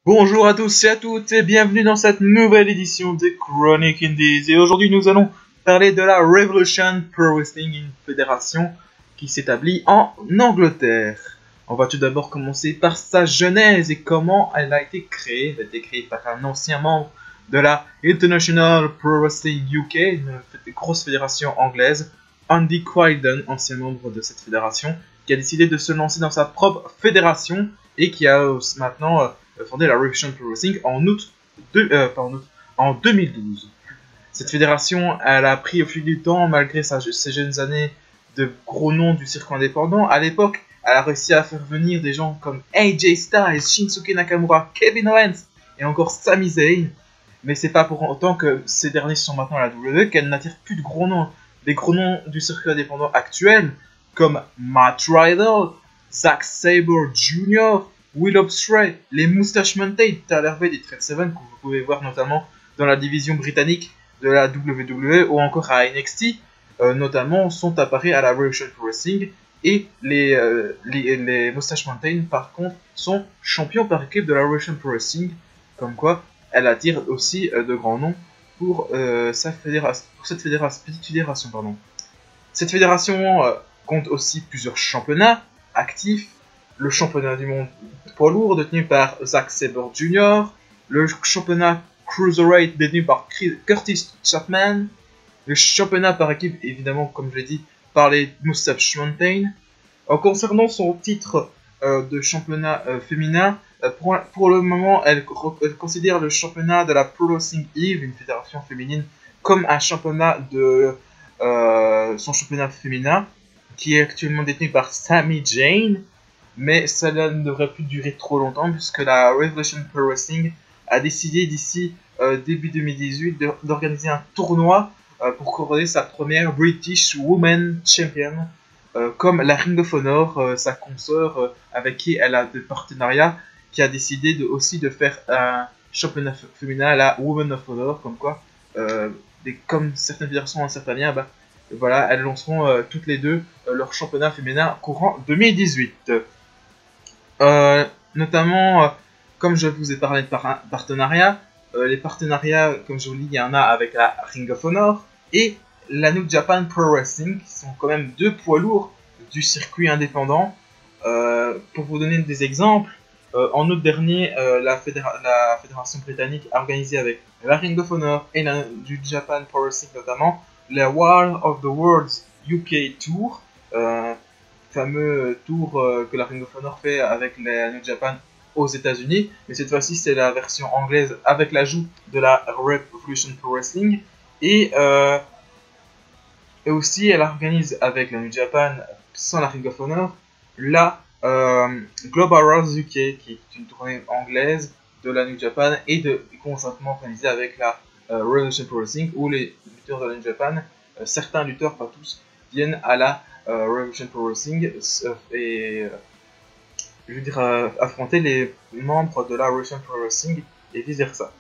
Bonjour à tous et à toutes et bienvenue dans cette nouvelle édition des Chronic Indies. Et aujourd'hui nous allons parler de la Revolution Pro Wrestling, une fédération qui s'établit en Angleterre. On va tout d'abord commencer par sa genèse et comment elle a été créée. Elle a été créée par un ancien membre de la International Pro Wrestling UK, une grosse fédération anglaise, Andy Quaidon, ancien membre de cette fédération, qui a décidé de se lancer dans sa propre fédération et qui a maintenant fondé la Revolution Pro Wrestling en 2012. Cette fédération, elle a pris au fil du temps, malgré ses jeunes années, de gros noms du circuit indépendant. À l'époque, elle a réussi à faire venir des gens comme AJ Styles, Shinsuke Nakamura, Kevin Owens et encore Sami Zayn. Mais c'est pas pour autant que ces derniers sont maintenant à la WWE qu'elle n'attire plus de gros noms. Des gros noms du circuit indépendant actuel, comme Matt Riddle, Zack Sabre Jr., Will Ospreay, les Moustache Mountain, Tyler Bate et Trent Seven, que vous pouvez voir notamment dans la division britannique de la WWE ou encore à NXT, notamment sont apparus à la Revolution Pro Wrestling. Et les Moustache Mountain, par contre, sont champions par équipe de la Revolution Pro Wrestling, comme quoi elle attire aussi de grands noms pour cette petite fédération. Cette fédération compte aussi plusieurs championnats actifs. Le championnat du monde poids lourd détenu par Zack Sabre Jr., le championnat Cruiserweight détenu par Curtis Chapman, le championnat par équipe, évidemment, comme je l'ai dit, par les Moustache Mountain. Concernant son titre de championnat féminin, pour le moment, elle considère le championnat de la Pro Wrestling Eve, une fédération féminine, comme un championnat de son championnat féminin, qui est actuellement détenu par Sami Zayn. Mais cela ne devrait plus durer trop longtemps puisque la Revolution Pro Wrestling a décidé d'ici début 2018 d'organiser un tournoi pour couronner sa première British Women Champion, comme la Ring of Honor, sa consoeur avec qui elle a des partenariats, qui a décidé aussi de faire un championnat féminin, la Women of Honor, comme quoi, comme certaines fédérations ont un certain lien, voilà, elles lanceront toutes les deux leur championnat féminin courant 2018. Notamment, comme je vous ai parlé de partenariat, les partenariats, comme je vous l'ai dit, il y en a avec la Ring of Honor et la New Japan Pro Wrestling, qui sont quand même deux poids lourds du circuit indépendant. Pour vous donner des exemples, en août dernier, la fédération britannique a organisé avec la Ring of Honor et la New Japan Pro Wrestling notamment, la War of the Worlds UK Tour, fameux tour que la Ring of Honor fait avec la New Japan aux États-Unis, mais cette fois-ci c'est la version anglaise avec l'ajout de la Revolution Pro Wrestling. Et aussi elle organise avec la New Japan, sans la Ring of Honor, la Global Wars UK, qui est une tournée anglaise de la New Japan et conjointement organisée avec la Revolution Pro Wrestling, où les lutteurs de la New Japan, certains lutteurs, pas tous, viennent à la Revolution Pro Wrestling et je veux dire affronter les membres de la Revolution Pro Wrestling et vice versa.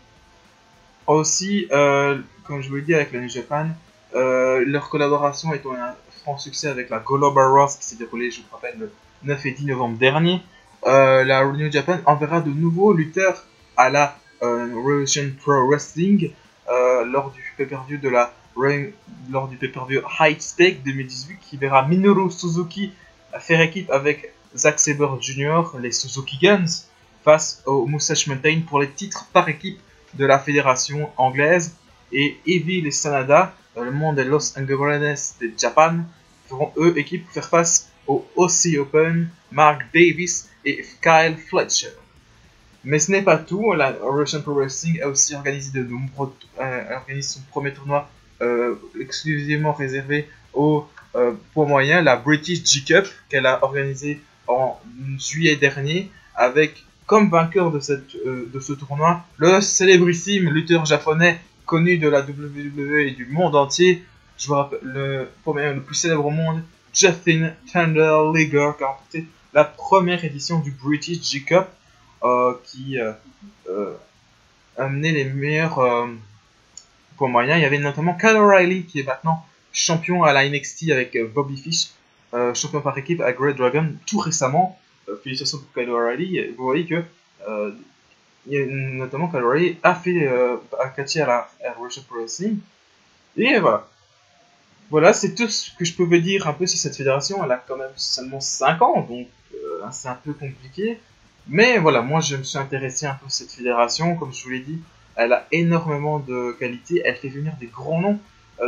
Aussi, comme je vous l'ai dit avec la New Japan, leur collaboration est un franc succès avec la Global Wars qui s'est déroulée, je vous rappelle, le 9 et 10 novembre dernier. La New Japan enverra de nouveaux lutteurs à la Revolution Pro Wrestling lors du pay-per-view lors du pay-per-view High Stake 2018, qui verra Minoru Suzuki faire équipe avec Zack Sabre Jr., les Suzuki Guns, face aux Moustache Mountain pour les titres par équipe de la fédération anglaise, et Evil et Sanada, le monde des Los Angeles de Japan, feront eux équipe pour faire face aux OC Open, Mark Davis et Kyle Fletcher. Mais ce n'est pas tout, la Revolution Pro Wrestling a aussi organisé organise son premier tournoi exclusivement réservé aux poids moyens, la British G-Cup, qu'elle a organisé en juillet dernier, avec comme vainqueur de ce tournoi le célébrissime lutteur japonais connu de la WWE et du monde entier, je vous rappelle, le plus célèbre au monde, Justin Thunder Liger, qui a remporté la première édition du British G-Cup, qui amenait les meilleurs poids moyens. Il y avait notamment Kyle O'Reilly, qui est maintenant champion à la NXT avec Bobby Fish, champion par équipe à Great Dragon tout récemment. Félicitations pour Kyle O'Reilly. Vous voyez que Il y a notamment Kyle O'Reilly a catché à Russian Pro Wrestling. Et voilà. Voilà, c'est tout ce que je pouvais dire un peu sur cette fédération. Elle a quand même seulement 5 ans, donc c'est un peu compliqué. Mais voilà, moi je me suis intéressé un peu à cette fédération. Comme je vous l'ai dit, elle a énormément de qualité. Elle fait venir des grands noms.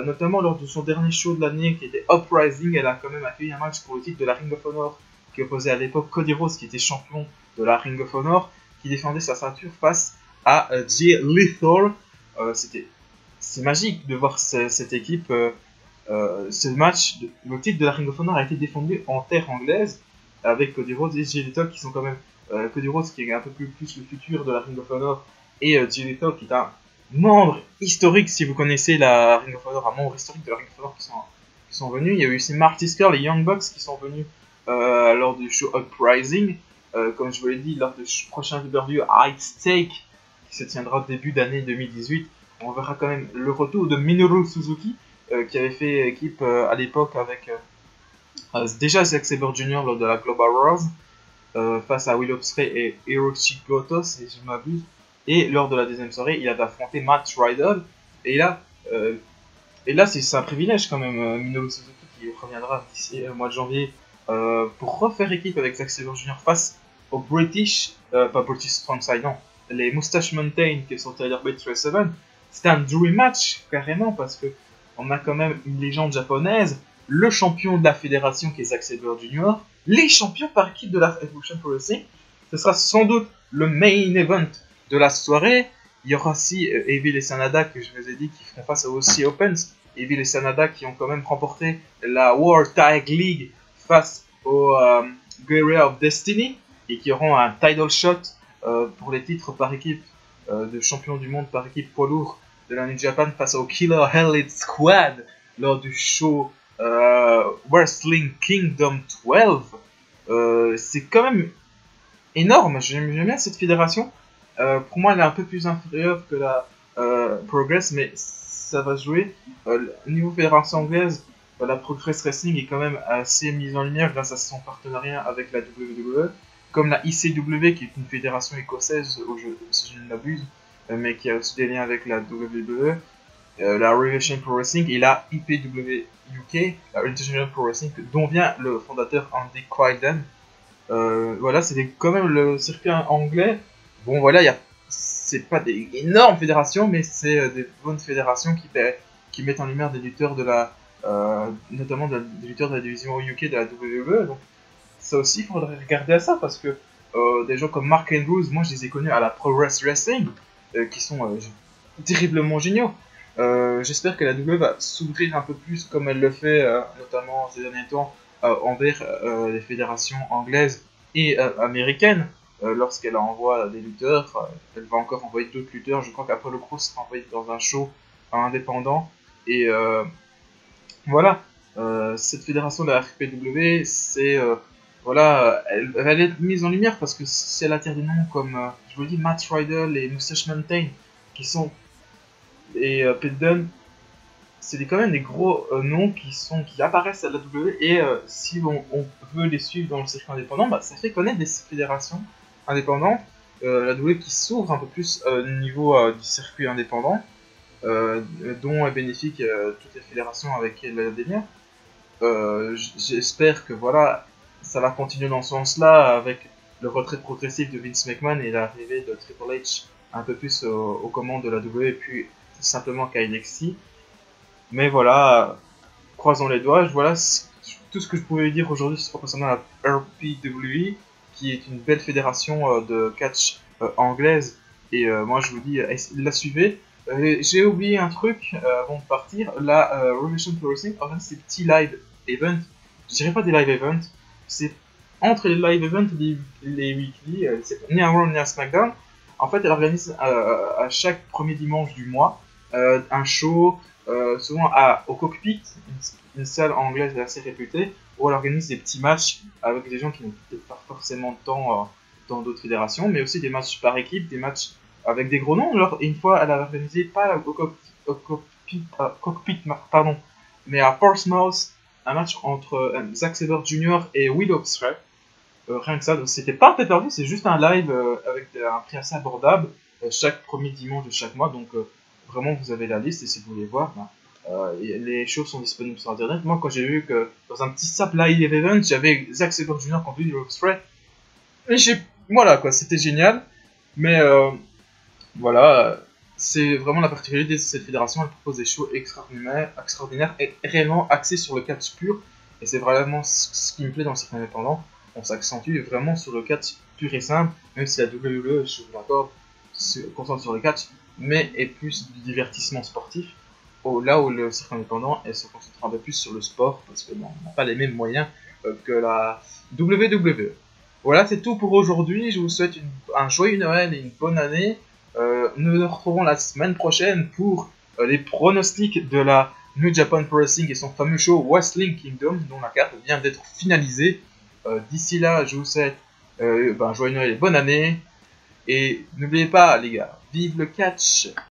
Notamment lors de son dernier show de l'année qui était Uprising, elle a quand même accueilli un match pour le titre de la Ring of Honor qui opposait à l'époque Cody Rhodes qui était champion de la Ring of Honor, qui défendait sa ceinture face à Jay Lethal. C'est magique de voir cette équipe. Ce match, le titre de la Ring of Honor a été défendu en terre anglaise avec Cody Rhodes et Jay Lethal qui sont quand même Cody Rhodes qui est un peu plus le futur de la Ring of Honor et Jay Lethal qui est un membre historique, si vous connaissez la Ring of Honor, un membre historique de la Ring of Honor qui sont venus. Il y a eu aussi Marty Scurll et Young Bucks qui sont venus lors du show Uprising. Comme je vous l'ai dit, lors du prochain pay-per-view High Stake qui se tiendra début d'année 2018, on verra quand même le retour de Minoru Suzuki qui avait fait équipe à l'époque avec déjà Zack Sabre Jr. lors de la Global Wars face à Will Ospreay et Hiroshi Goto, si je m'abuse. Et lors de la deuxième soirée, il avait affronté Matt Riddle. Et là, c'est un privilège quand même, Minoru Suzuki qui reviendra d'ici le mois de janvier pour refaire équipe avec Zack Sabre Jr. face aux pas British Side, non, les Moustache Mountain qui sont à l'Arbeit 7. C'était un dream match carrément parce que on a quand même une légende japonaise, le champion de la fédération qui est Zack Sabre Jr., les champions par équipe de la Evolution Pro Wrestling. Ce sera sans doute le main event de la soirée. Il y aura aussi Evil et Sanada que je vous ai dit qui feront face aux OC Opens. Evil et Sanada qui ont quand même remporté la World Tag League face aux Guerrilla of Destiny et qui auront un title shot pour les titres par équipe de champion du monde par équipe poids lourd de la New Japan face au Killer Elite Squad lors du show Wrestling Kingdom 12. C'est quand même énorme, j'aime bien cette fédération. Pour moi, elle est un peu plus inférieure que la Progress, mais ça va se jouer. Niveau fédération anglaise, la Progress Wrestling est quand même assez mise en lumière grâce à son partenariat avec la WWE, comme la ICW qui est une fédération écossaise, si je ne m'abuse, mais qui a aussi des liens avec la WWE, la Revolution Pro Wrestling et la IPW UK, la International Pro Wrestling, dont vient le fondateur Andy Quaiden. Voilà, c'est quand même le circuit anglais. Bon, voilà, c'est pas des énormes fédérations, mais c'est des bonnes fédérations qui mettent en lumière des lutteurs notamment des lutteurs de la division UK de la WWE. Donc, ça aussi, il faudrait regarder à ça parce que des gens comme Mark Andrews, moi je les ai connus à la Progress Wrestling, qui sont terriblement géniaux. J'espère que la WWE va s'ouvrir un peu plus comme elle le fait, notamment ces derniers temps, envers les fédérations anglaises et américaines. Lorsqu'elle envoie des lutteurs, elle va encore envoyer d'autres lutteurs. Je crois qu'Apollo Crews sera envoyé dans un show indépendant. Et voilà, cette fédération de la RPW, voilà, elle va être mise en lumière parce que si elle attire des noms comme, je vous le dis, Matt Riddle et Moustache Mountain, et Pete Dunne, c'est quand même des gros noms qui apparaissent à la W, et si on veut les suivre dans le circuit indépendant, bah, ça fait connaître des fédérations indépendantes, la W qui s'ouvre un peu plus au niveau du circuit indépendant, dont bénéficie toutes les fédérations avec qui elle a des liens. J'espère que voilà, ça va continuer dans ce sens-là avec le retrait progressif de Vince McMahon et l'arrivée de Triple H un peu plus aux commandes de la WWE et puis simplement qu'à NXT. Mais voilà, croisons les doigts. Voilà tout ce que je pouvais dire aujourd'hui concernant la RPW, qui est une belle fédération de catch anglaise. Et moi je vous dis, la suivez. J'ai oublié un truc avant de partir. La Revolution Pro Wrestling organise ces petits live events. Je dirais pas des live events. C'est entre les live events et les weekly. C'est ni à Raw ni à SmackDown. En fait, elle organise à chaque premier dimanche du mois un show, souvent au Cockpit, une salle anglaise assez réputée, où elle organise des petits matchs avec des gens qui n'ont peut-être pas forcément de temps dans d'autres fédérations, mais aussi des matchs par équipe, des matchs avec des gros noms. Alors, une fois, elle a organisé, pas au Cockpit, pardon, mais à Portsmouth, un match entre Zack Sabre Jr. et Will Ospreay. rien que ça, c'était pas un pay-per-view, c'est juste un live avec un prix assez abordable chaque premier dimanche de chaque mois. Donc vraiment, vous avez la liste et si vous voulez voir, ben, les shows sont disponibles sur internet. Moi, quand j'ai vu que dans un petit sap live event, j'avais Zack Sabre Jr. contre Will Ospreay, et voilà quoi, c'était génial. Mais voilà, c'est vraiment la particularité de cette fédération. Elle propose des shows extraordinaires et réellement axés sur le catch pur. Et c'est vraiment ce qui me plaît dans le circuit indépendant. On s'accentue vraiment sur le catch pur et simple, même si la WWE, je suis d'accord, se concentre sur le catch, mais est plus du divertissement sportif. Là où le circuit indépendant, elle se concentre un peu plus sur le sport, parce que bon, on n'a pas les mêmes moyens que la WWE. Voilà, c'est tout pour aujourd'hui. Je vous souhaite un joyeux Noël et une bonne année. Nous nous retrouvons la semaine prochaine pour les pronostics de la New Japan Pro Wrestling et son fameux show Wrestling Kingdom, dont la carte vient d'être finalisée. D'ici là, je vous souhaite joyeux Noël et bonne année. Et n'oubliez pas, les gars, vive le catch!